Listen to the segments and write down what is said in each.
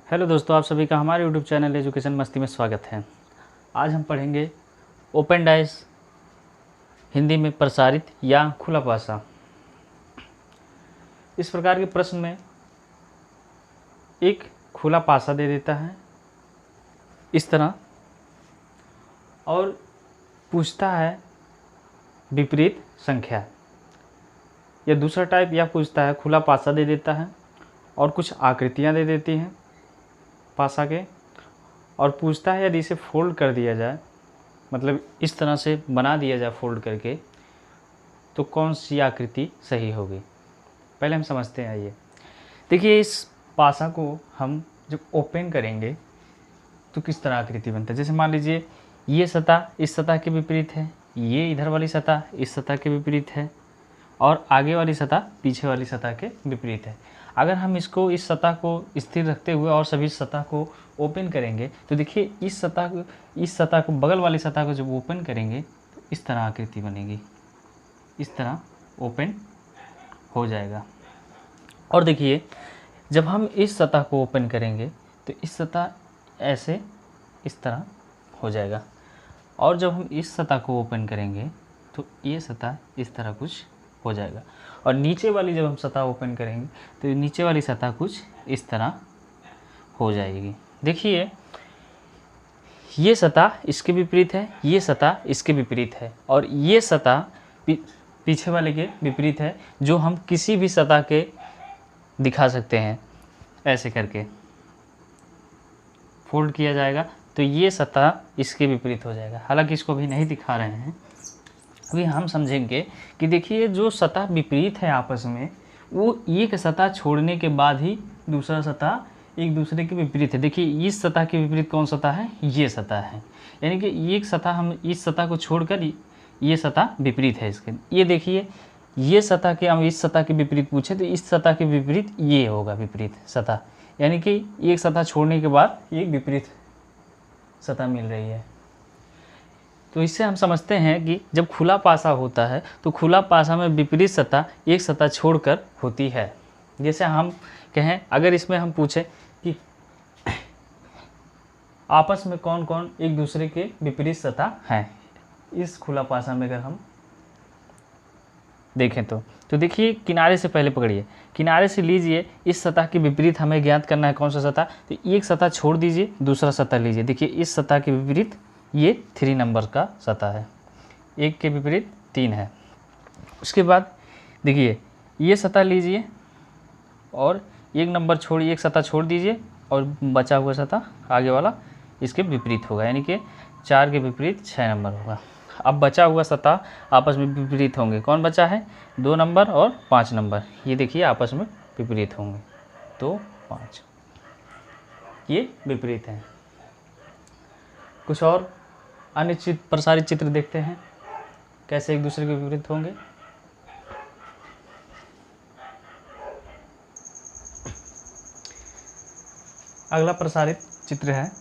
Hello दोस्तों, आप सभी का हमारे यूट्यूब चैनल एजुकेशन मस्ती में स्वागत है। आज हम पढ़ेंगे ओपन डाइस हिंदी में प्रसारित या खुला पासा। इस प्रकार के प्रश्न में एक खुला पासा दे देता है इस तरह और पूछता है विपरीत संख्या, या दूसरा टाइप यह पूछता है खुला पासा दे देता है और कुछ आकृतियाँ दे देती हैं पासा के, और पूछता है यदि इसे फोल्ड कर दिया जाए, मतलब इस तरह से बना दिया जाए फोल्ड करके, तो कौन सी आकृति सही होगी। पहले हम समझते हैं। आइए देखिए, इस पासा को हम जब ओपन करेंगे तो किस तरह आकृति बनता है। जैसे मान लीजिए ये सतह इस सतह के विपरीत है, ये इधर वाली सतह इस सतह के विपरीत है, और आगे वाली सतह पीछे वाली सतह के विपरीत है। अगर हम इसको इस सतह को स्थिर रखते हुए और सभी सतह को ओपन करेंगे तो देखिए इस सतह को बगल वाली सतह को जब ओपन करेंगे तो इस तरह आकृति बनेगी, इस तरह ओपन हो जाएगा। और देखिए जब हम इस सतह को ओपन करेंगे तो इस सतह ऐसे इस तरह हो जाएगा, और जब हम इस सतह को ओपन करेंगे तो ये सतह इस तरह कुछ हो जाएगा, और नीचे वाली जब हम सतह ओपन करेंगे तो नीचे वाली सतह कुछ इस तरह हो जाएगी। देखिए ये सतह इसके विपरीत है, ये सतह इसके विपरीत है, और ये सतह पीछे वाले के विपरीत है, जो हम किसी भी सतह के दिखा सकते हैं। ऐसे करके फोल्ड किया जाएगा तो ये सतह इसके विपरीत हो जाएगा। हालांकि इसको अभी नहीं दिखा रहे हैं, अभी हम समझेंगे कि देखिए जो सतह विपरीत है आपस में, वो एक सतह छोड़ने के बाद ही दूसरा सतह एक दूसरे के विपरीत है। देखिए इस सतह के विपरीत कौन सतह है, ये सतह है, यानी कि एक सतह हम इस सतह को छोड़कर ये सतह विपरीत है इसके। ये देखिए ये सतह के हम इस सतह के विपरीत पूछे तो इस सतह के विपरीत ये होगा विपरीत सतह, यानी कि एक सतह छोड़ने के बाद एक विपरीत सतह मिल रही है। तो इससे हम समझते हैं कि जब खुला पासा होता है तो खुला पासा में विपरीत सतह एक सतह छोड़कर होती है। जैसे हम कहें, अगर इसमें हम पूछें कि आपस में कौन कौन एक दूसरे के विपरीत सतह हैं, इस खुला पासा में अगर हम देखें तो देखिए किनारे से पहले पकड़िए, किनारे से लीजिए, इस सतह के विपरीत हमें ज्ञात करना है कौन सा सतह, तो एक सतह छोड़ दीजिए, दूसरा सतह लीजिए। देखिए इस सतह के विपरीत ये 3 नंबर का सतह है, एक के विपरीत 3 है। उसके बाद देखिए ये सतह लीजिए और एक नंबर छोड़िए, एक सतह छोड़ दीजिए, और बचा हुआ सतह आगे वाला इसके विपरीत होगा, यानी कि 4 के विपरीत 6 नंबर होगा। अब बचा हुआ सतह आपस में विपरीत होंगे, कौन बचा है, 2 नंबर और 5 नंबर, ये देखिए आपस में विपरीत होंगे, 2 5 ये विपरीत हैं। कुछ और अन्य प्रसारित चित्र देखते हैं कैसे एक दूसरे के विपरीत होंगे। अगला प्रसारित चित्र है,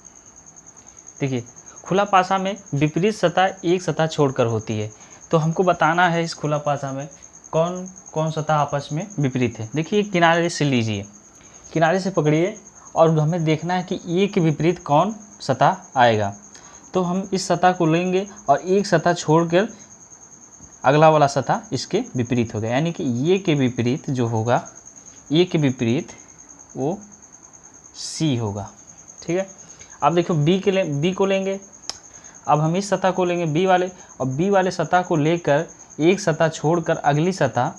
देखिए खुला पासा में विपरीत सतह एक सतह छोड़कर होती है, तो हमको बताना है इस खुला पासा में कौन कौन सतह आपस में विपरीत है। देखिए किनारे से लीजिए, किनारे से पकड़िए, और हमें देखना है कि ए के विपरीत कौन सतह आएगा। तो हम इस सतह को लेंगे और एक सतह छोड़कर अगला वाला सतह इसके विपरीत होगा, यानी कि ये के विपरीत जो होगा, ये के विपरीत वो सी होगा। ठीक है, अब देखो बी को लेंगे, अब हम इस सतह को लेंगे बी वाले, और बी वाले सतह को लेकर एक सतह छोड़कर अगली सतह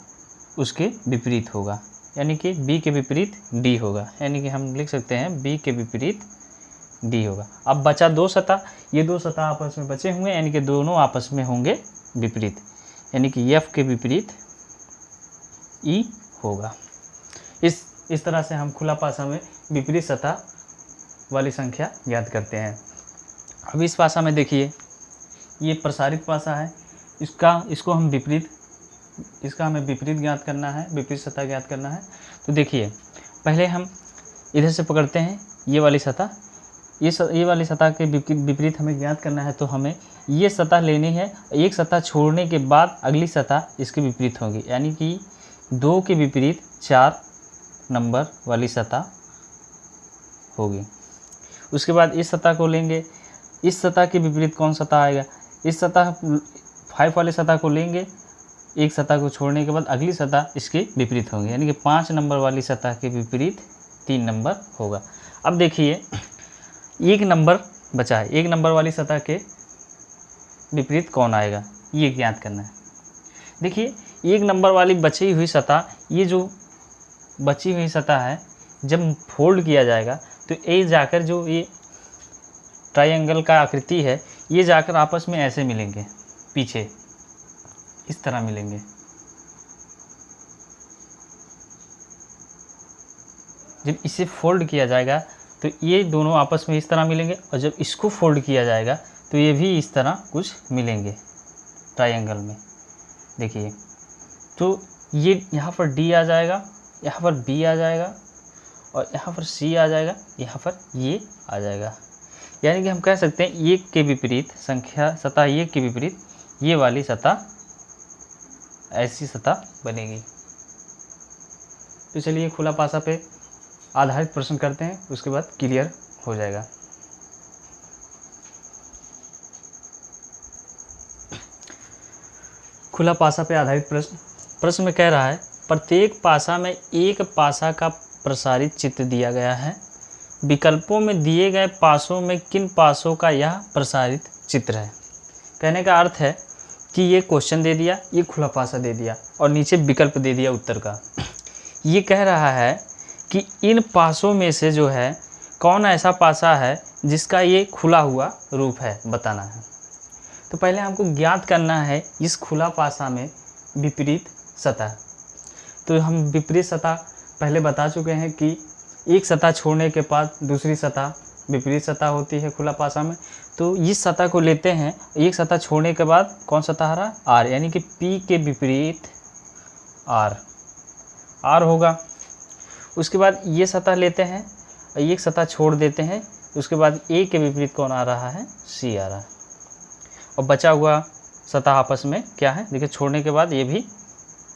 उसके विपरीत होगा, यानी कि बी के विपरीत डी होगा, यानी कि हम लिख सकते हैं बी के विपरीत डी होगा। अब बचा 2 सतह, ये 2 सतह आपस में बचे हुए, यानी कि दोनों आपस में होंगे विपरीत, यानी कि एफ के विपरीत ई होगा। इस तरह से हम खुला पासा में विपरीत सतह वाली संख्या ज्ञात करते हैं। अब इस पासा में देखिए ये प्रसारित पासा है, इसको हम इसका हमें विपरीत ज्ञात करना है, विपरीत सतह ज्ञात करना है। तो देखिए पहले हम इधर से पकड़ते हैं ये वाली सतह, ये वाली सतह के विपरीत हमें ज्ञात करना है, तो हमें ये सतह लेनी है, एक सतह छोड़ने के बाद अगली सतह इसके विपरीत होगी, यानी कि 2 के विपरीत 4 नंबर वाली सतह होगी। उसके बाद इस सतह को लेंगे, इस सतह के विपरीत कौन सतह आएगा, इस सतह 5 वाले सतह को लेंगे, एक सतह को छोड़ने के बाद अगली सतह इसके विपरीत होंगी, यानी कि 5 नंबर वाली सतह के विपरीत 3 नंबर होगा। अब देखिए 1 नंबर बचा है, 1 नंबर वाली सतह के विपरीत कौन आएगा ये ज्ञात करना है। देखिए 1 नंबर वाली बची हुई सतह, ये जो बची हुई सतह है जब फोल्ड किया जाएगा तो ये जाकर जो ये ट्रायंगल का आकृति है ये जाकर आपस में ऐसे मिलेंगे, पीछे इस तरह मिलेंगे। जब इसे फोल्ड किया जाएगा तो ये दोनों आपस में इस तरह मिलेंगे, और जब इसको फोल्ड किया जाएगा तो ये भी इस तरह कुछ मिलेंगे ट्रायंगल में। देखिए तो ये यहाँ पर D आ जाएगा, यहाँ पर B आ जाएगा, और यहाँ पर C आ जाएगा, यहाँ पर ये आ जाएगा। यानी कि हम कह सकते हैं 1 के विपरीत संख्या सतह 1 के विपरीत ये वाली सतह ऐसी सतह बनेगी। तो चलिए खुला पासा पे आधारित प्रश्न करते हैं, उसके बाद क्लियर हो जाएगा। खुला पासा पे आधारित प्रश्न में कह रहा है प्रत्येक पासा में एक पासा का प्रसारित चित्र दिया गया है, विकल्पों में दिए गए पासों में किन पासों का यह प्रसारित चित्र है। कहने का अर्थ है कि ये क्वेश्चन दे दिया, ये खुला पासा दे दिया और नीचे विकल्प दे दिया उत्तर का। ये कह रहा है कि इन पासों में से जो है कौन ऐसा पासा है जिसका ये खुला हुआ रूप है, बताना है। तो पहले हमको ज्ञात करना है इस खुला पासा में विपरीत सतह। तो हम विपरीत सतह पहले बता चुके हैं कि एक सतह छोड़ने के बाद दूसरी सतह विपरीत सतह होती है खुला पासा में। तो इस सतह को लेते हैं, एक सतह छोड़ने के बाद कौन सतह आ रहा, R, यानी कि P के विपरीत R होगा। उसके बाद ये सतह लेते हैं, एक सतह छोड़ देते हैं, उसके बाद A के विपरीत कौन आ रहा है, C आ रहा है। और बचा हुआ सतह आपस में क्या है, देखिए छोड़ने के बाद ये भी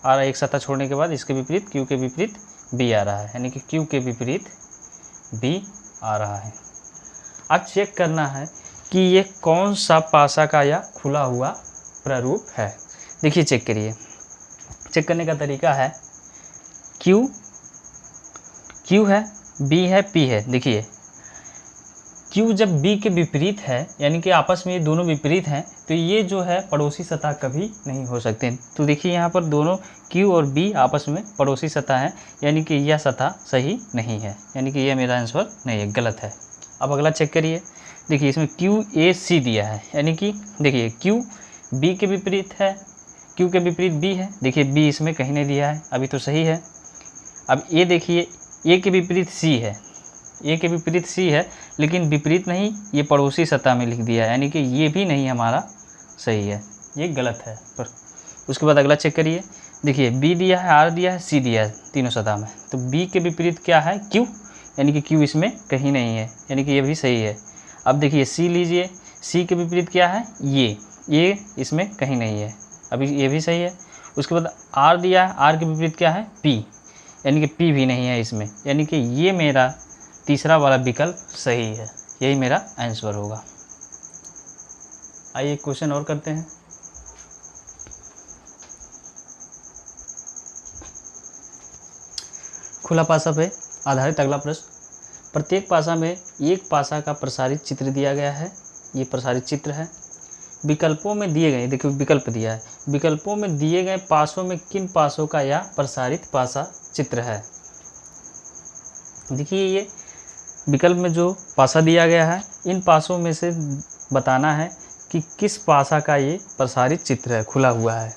आ रहा है, एक सतह छोड़ने के बाद इसके विपरीत Q के विपरीत B आ रहा है, यानी कि Q के विपरीत B आ रहा है। अब चेक करना है कि ये कौन सा पासा का या खुला हुआ प्रारूप है। देखिए चेक करिए, चेक करने का तरीका है Q है, B है, P है। देखिए Q जब B के विपरीत है, यानी कि आपस में ये दोनों विपरीत हैं, तो ये जो है पड़ोसी सतह कभी नहीं हो सकते। तो देखिए यहाँ पर दोनों Q और B आपस में पड़ोसी सतह हैं, यानी कि यह सतह सही नहीं है, यानी कि यह मेरा आंसर नहीं है, गलत है। अब अगला चेक करिए, देखिए इसमें QAC दिया है, यानी कि देखिए Q B के विपरीत है, Q के विपरीत B है। देखिए B इसमें कहीं नहीं दिया है, अभी तो सही है। अब ये देखिए A के विपरीत C है, A के विपरीत C है, लेकिन विपरीत नहीं, ये पड़ोसी सतह में लिख दिया है, यानी कि ये भी नहीं हमारा सही है, ये गलत है। पर उसके बाद अगला चेक करिए, देखिए B दिया है, R दिया है, C दिया है, तीनों सतह में। तो B के विपरीत क्या है, Q, यानी कि Q इसमें कहीं नहीं है, यानी कि ये भी सही है। अब देखिए C लीजिए, C के विपरीत क्या है, ये इसमें कहीं नहीं है, अभी ये भी सही है। उसके बाद R दिया है, R के विपरीत क्या है, P, यानी कि P भी नहीं है इसमें, यानी कि ये मेरा तीसरा वाला विकल्प सही है, यही मेरा आंसर होगा। आइए क्वेश्चन और करते हैं। खुला पासा पे आधारित अगला प्रश्न, प्रत्येक पासा में एक पासा का प्रसारित चित्र दिया गया है, ये प्रसारित चित्र है। विकल्पों में दिए गए, देखिए विकल्प दिया है, विकल्पों में दिए गए पासों में किन पासों का यह प्रसारित पासा चित्र है। देखिए ये विकल्प में जो पासा दिया गया है, इन पासों में से बताना है कि किस पासा का ये प्रसारित चित्र है, खुला हुआ है।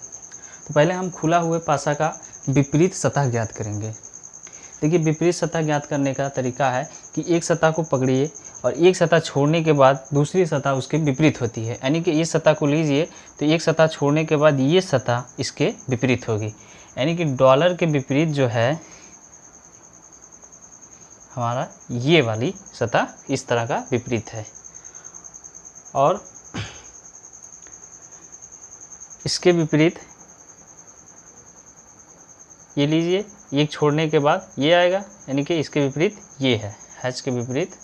तो पहले हम खुला हुए पासा का विपरीत सतह ज्ञात करेंगे। देखिए विपरीत सतह ज्ञात करने का तरीका है कि एक सतह को पकड़िए और एक सतह छोड़ने के बाद दूसरी सतह उसके विपरीत होती है, यानी कि इस सतह को लीजिए तो एक सतह छोड़ने के बाद ये सतह इसके विपरीत होगी, यानी कि डॉलर के विपरीत जो है हमारा ये वाली सतह इस तरह का विपरीत है, और इसके विपरीत ये लीजिए, एक छोड़ने के बाद ये आएगा, यानी कि इसके विपरीत ये है हैच के विपरीत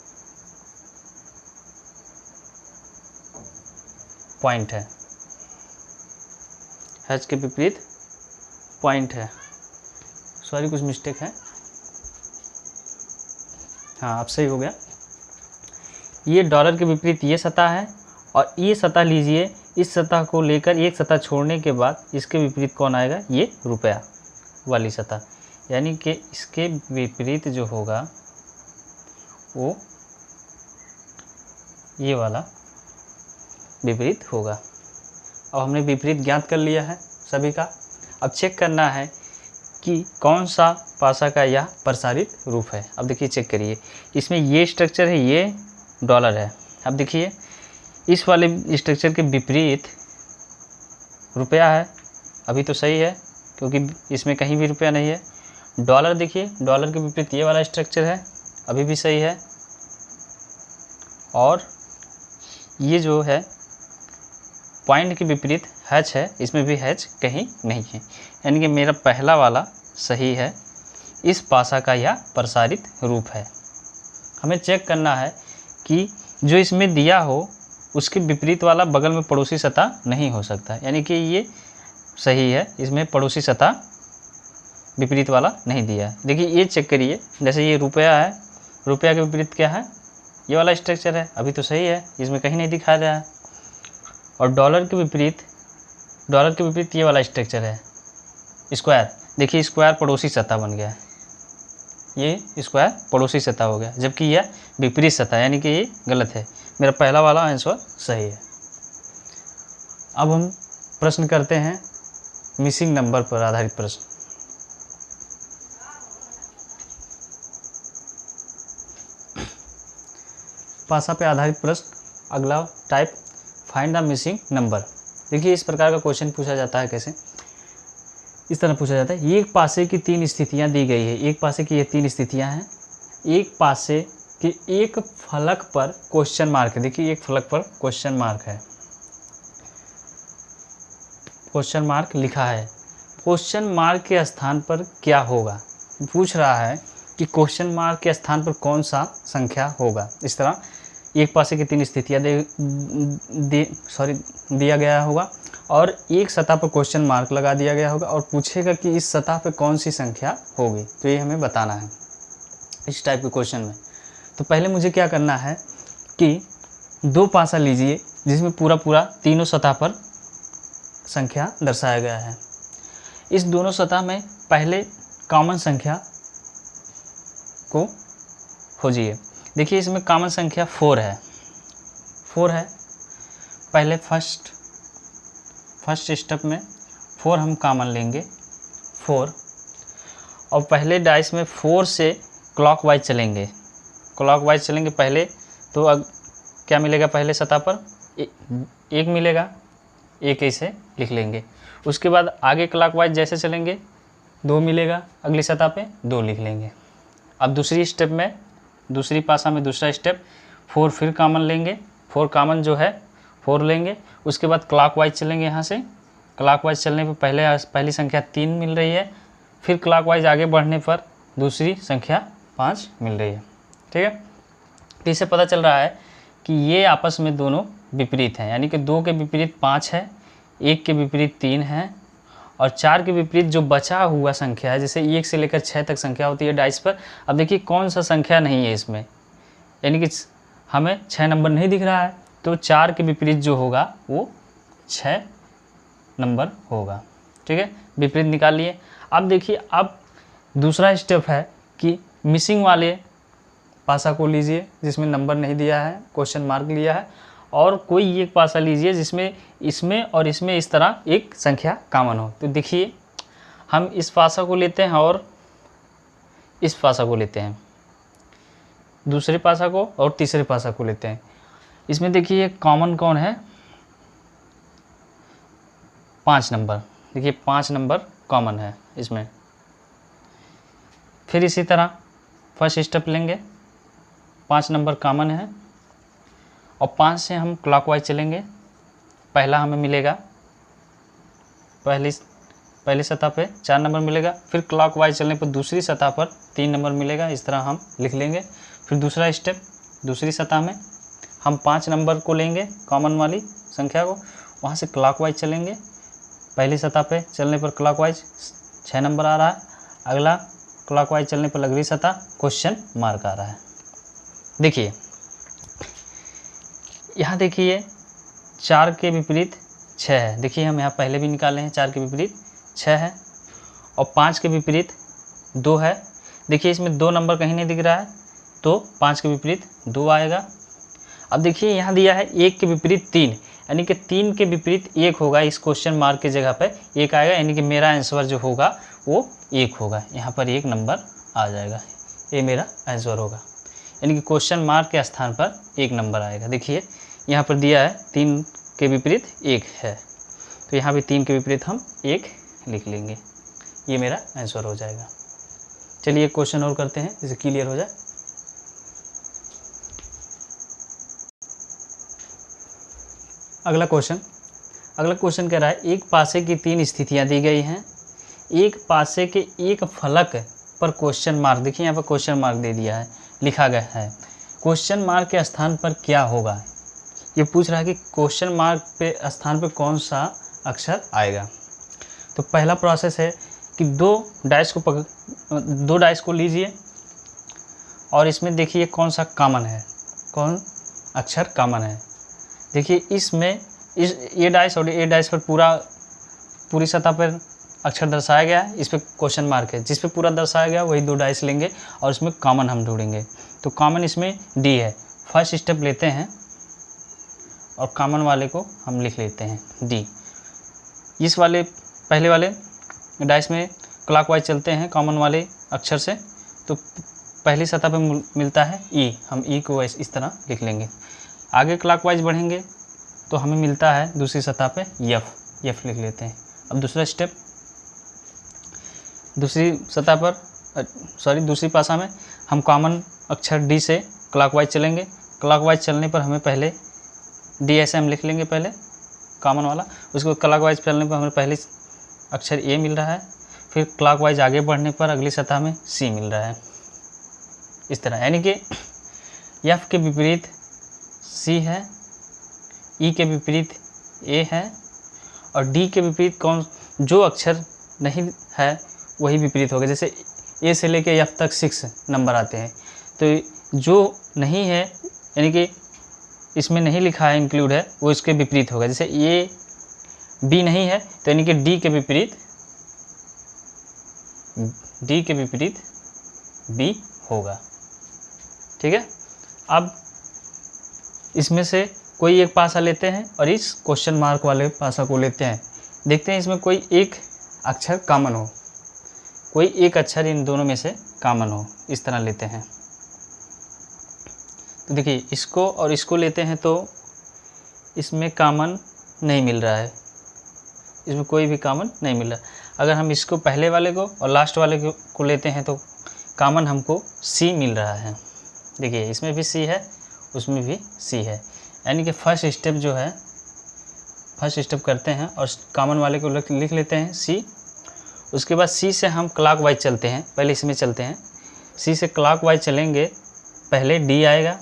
पॉइंट है, हैच के विपरीत पॉइंट है। सॉरी कुछ मिस्टेक है, हाँ अब सही हो गया। ये डॉलर के विपरीत ये सतह है और ये सतह लीजिए, इस सतह को लेकर एक सतह छोड़ने के बाद इसके विपरीत कौन आएगा, ये रुपया वाली सतह, यानी कि इसके विपरीत जो होगा वो ये वाला विपरीत होगा। अब हमने विपरीत ज्ञात कर लिया है सभी का। अब चेक करना है कि कौन सा पासा का यह प्रसारित रूप है। अब देखिए चेक करिए, इसमें ये स्ट्रक्चर है, ये डॉलर है। अब देखिए इस वाले स्ट्रक्चर के विपरीत रुपया है, अभी तो सही है क्योंकि इसमें कहीं भी रुपया नहीं है। डॉलर देखिए, डॉलर के विपरीत ये वाला स्ट्रक्चर है, अभी भी सही है। और ये जो है पॉइंट के विपरीत हैच है, इसमें भी हैच कहीं नहीं है, यानी कि मेरा पहला वाला सही है। इस पासा का यह प्रसारित रूप है। हमें चेक करना है कि जो इसमें दिया हो उसके विपरीत वाला बगल में पड़ोसी सतह नहीं हो सकता, यानी कि ये सही है, इसमें पड़ोसी सतह विपरीत वाला नहीं दिया है। देखिए ये चेक करिए, जैसे ये रुपया है, रुपया के विपरीत क्या है, ये वाला स्ट्रक्चर है, अभी तो सही है, इसमें कहीं नहीं दिखा रहा है। और डॉलर के विपरीत ये वाला स्ट्रक्चर है, स्क्वायर। देखिए स्क्वायर पड़ोसी सतह बन गया है, ये स्क्वायर पड़ोसी सतह हो गया, जबकि यह विपरीत सतह, यानी कि ये गलत है। मेरा पहला वाला आंसर सही है। अब हम प्रश्न करते हैं मिसिंग नंबर पर आधारित प्रश्न। पासा पे आधारित प्रश्न, अगला type find the missing number. देखिए इस प्रकार का क्वेश्चन पूछा जाता है, कैसे इस तरह पूछा जाता है। एक पासे की 3 स्थितियां दी गई है, एक पासे की ये 3 स्थितियां हैं, एक पासे के एक फलक पर क्वेश्चन मार्क है। देखिए एक फलक पर क्वेश्चन मार्क है, क्वेश्चन मार्क लिखा है। क्वेश्चन मार्क के स्थान पर क्या होगा, पूछ रहा है कि क्वेश्चन मार्क के स्थान पर कौन सा संख्या होगा। इस तरह एक पासे की 3 स्थितियां दिया गया होगा और एक सतह पर क्वेश्चन मार्क लगा दिया गया होगा और पूछेगा कि इस सतह पर कौन सी संख्या होगी, तो ये हमें बताना है इस टाइप के क्वेश्चन में। तो पहले मुझे क्या करना है कि 2 पासा लीजिए जिसमें पूरा तीनों सतह पर संख्या दर्शाया गया है। इस दोनों सतह में पहले कॉमन संख्या को खोजिए। देखिए इसमें कॉमन संख्या 4 है, पहले फर्स्ट स्टेप में 4 हम कॉमन लेंगे, 4, और पहले डाइस में 4 से क्लॉकवाइज चलेंगे, पहले तो क्या मिलेगा, पहले सतह पर 1 मिलेगा, 1 ऐसे लिख लेंगे। उसके बाद आगे क्लॉकवाइज जैसे चलेंगे 2 मिलेगा, अगली सतह पे 2 लिख लेंगे। अब दूसरी स्टेप में, दूसरी पासा में दूसरा स्टेप, 4 फिर कॉमन लेंगे, 4 कॉमन जो है 4 लेंगे। उसके बाद क्लॉकवाइज चलेंगे, यहाँ से क्लॉकवाइज चलने पर पहली संख्या 3 मिल रही है, फिर क्लॉकवाइज आगे बढ़ने पर दूसरी संख्या 5 मिल रही है। ठीक है, तो इससे पता चल रहा है कि ये आपस में दोनों विपरीत हैं, यानी कि 2 के विपरीत 5 है, 1 के विपरीत 3 है और 4 के विपरीत जो बचा हुआ संख्या है, जैसे 1 से लेकर 6 तक संख्या होती है डाइस पर। अब देखिए कौन सा संख्या नहीं है इसमें, यानी कि हमें 6 नंबर नहीं दिख रहा है, तो 4 के विपरीत जो होगा वो 6 नंबर होगा। ठीक है, विपरीत निकाल लिए। अब देखिए अब दूसरा स्टेप है कि मिसिंग वाले पासा को लीजिए जिसमें नंबर नहीं दिया है, क्वेश्चन मार्क लिया है, और कोई एक पासा लीजिए जिसमें इसमें और इसमें इस तरह एक संख्या कॉमन हो। तो देखिए हम इस पासा को लेते हैं और इस पासा को लेते हैं, दूसरे पासा को और तीसरे पासा को लेते हैं। इसमें देखिए कॉमन कौन है, 5 नंबर। देखिए 5 नंबर कॉमन है इसमें। फिर इसी तरह फर्स्ट स्टेप लेंगे, 5 नंबर कॉमन है और 5 से हम क्लॉकवाइज चलेंगे। पहला हमें मिलेगा, पहली सतह पे 4 नंबर मिलेगा, फिर क्लॉकवाइज चलने पर दूसरी सतह पर 3 नंबर मिलेगा, इस तरह हम लिख लेंगे। फिर दूसरा स्टेप, दूसरी सतह में हम 5 नंबर को लेंगे, कॉमन वाली संख्या को, वहाँ से क्लॉकवाइज चलेंगे। पहली सतह पे चलने पर क्लॉकवाइज 6 नंबर आ रहा है, अगला क्लॉकवाइज चलने पर अगली सतह क्वेश्चन मार्क आ रहा है। देखिए यहाँ देखिए 4 के विपरीत 6 है। देखिए हम यहाँ पहले भी निकाले हैं, 4 के विपरीत 6 है और 5 के विपरीत 2 है। देखिए इसमें 2 नंबर कहीं नहीं दिख रहा है, तो 5 के विपरीत 2 आएगा। अब देखिए यहाँ दिया है 1 के विपरीत 3, यानी कि 3 के विपरीत 1 होगा। इस क्वेश्चन मार्क की जगह पे 1 आएगा, यानी कि मेरा आंसर जो होगा वो 1 होगा। यहाँ पर 1 नंबर आ जाएगा, ये मेरा आंसर होगा, यानी कि क्वेश्चन मार्क के स्थान पर 1 नंबर आएगा। देखिए यहाँ पर दिया है 3 के विपरीत 1 है, तो यहाँ भी 3 के विपरीत हम 1 लिख लेंगे, ये मेरा आंसर हो जाएगा। चलिए एक क्वेश्चन और करते हैं जिससे क्लियर हो जाए। अगला क्वेश्चन कह रहा है एक पासे की 3 स्थितियां दी गई हैं, एक पासे के एक फलक पर क्वेश्चन मार्क, देखिए यहाँ पर क्वेश्चन मार्क दे दिया है, लिखा गया है क्वेश्चन मार्क के स्थान पर क्या होगा। ये पूछ रहा है कि क्वेश्चन मार्क पे स्थान पे कौन सा अक्षर आएगा। तो पहला प्रोसेस है कि 2 डाइस को लीजिए और इसमें देखिए कौन सा कॉमन है, कौन अक्षर कॉमन है। देखिए इसमें ये डाइस और ये डाइस पर पूरी सतह पर अक्षर दर्शाया गया है, इस पर क्वेश्चन मार्क है। जिस पे पूरा दर्शाया गया वही 2 डाइस लेंगे और इसमें कॉमन हम ढूंढेंगे। तो कॉमन इसमें डी है। फर्स्ट स्टेप लेते हैं और कॉमन वाले को हम लिख लेते हैं डी। इस वाले पहले वाले डाइस में क्लॉकवाइज चलते हैं कॉमन वाले अक्षर से, तो पहली सतह पे मिलता है ई, हम ई को इस तरह लिख लेंगे। आगे क्लॉकवाइज बढ़ेंगे तो हमें मिलता है दूसरी सतह पे एफ लिख लेते हैं। अब दूसरा स्टेप, दूसरी पासा में हम कॉमन अक्षर डी से क्लॉकवाइज चलेंगे। क्लॉकवाइज चलने पर हमें पहले डी ऐसे हम लिख लेंगे, पहले कॉमन वाला, उसको क्लॉकवाइज चलने पर हमें पहले अक्षर ए मिल रहा है, फिर क्लॉकवाइज आगे बढ़ने पर अगली सतह में सी मिल रहा है, इस तरह। यानी कि एफ के विपरीत सी है, ई के विपरीत ए है और डी के विपरीत जो अक्षर नहीं है वही विपरीत होगा। जैसे ए से लेके एफ तक 6 नंबर आते हैं, तो जो नहीं है यानी कि इसमें नहीं लिखा है इंक्लूड है, वो इसके विपरीत होगा। जैसे ए बी नहीं है तो यानी कि डी के विपरीत बी होगा। ठीक है, अब इसमें से कोई एक पासा लेते हैं और इस क्वेश्चन मार्क वाले पासा को लेते हैं। देखते हैं इसमें कोई एक अक्षर कॉमन हो, कोई एक अक्षर इन दोनों में से कॉमन हो, इस तरह लेते हैं। तो देखिए इसको और इसको लेते हैं तो इसमें कॉमन नहीं मिल रहा है, इसमें कोई भी कॉमन नहीं मिल रहा। अगर हम इसको पहले वाले को और लास्ट वाले को लेते हैं तो कॉमन हमको सी मिल रहा है। देखिए इसमें भी सी है, उसमें भी सी है, यानी कि फर्स्ट स्टेप करते हैं और कॉमन वाले को लिख लेते हैं सी। उसके बाद सी से हम क्लॉकवाइज चलते हैं, पहले इसमें चलते हैं, सी से क्लॉकवाइज चलेंगे, पहले डी आएगा,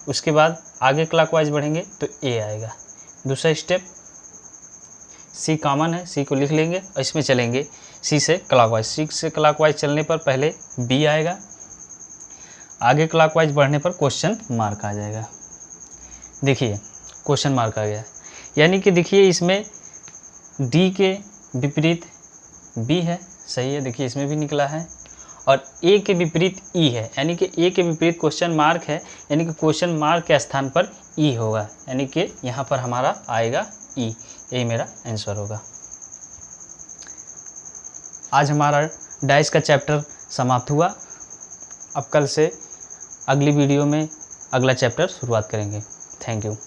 उसके बाद आगे क्लॉकवाइज बढ़ेंगे तो ए आएगा। दूसरा स्टेप, सी कॉमन है, सी को लिख लेंगे और इसमें चलेंगे सी से क्लॉकवाइज चलने पर पहले बी आएगा, आगे क्लॉकवाइज बढ़ने पर क्वेश्चन मार्क आ जाएगा। देखिए क्वेश्चन मार्क आ गया, यानी कि देखिए इसमें डी के विपरीत बी है, सही है। देखिए इसमें भी निकला है और ए के विपरीत ई है, यानी कि ए के विपरीत क्वेश्चन मार्क है, यानी कि क्वेश्चन मार्क के स्थान पर ई होगा, यानी कि यहाँ पर हमारा आएगा ई, यही मेरा आंसर होगा। आज हमारा डाइस का चैप्टर समाप्त हुआ। अब कल से अगली वीडियो में अगला चैप्टर शुरुआत करेंगे। Thank you.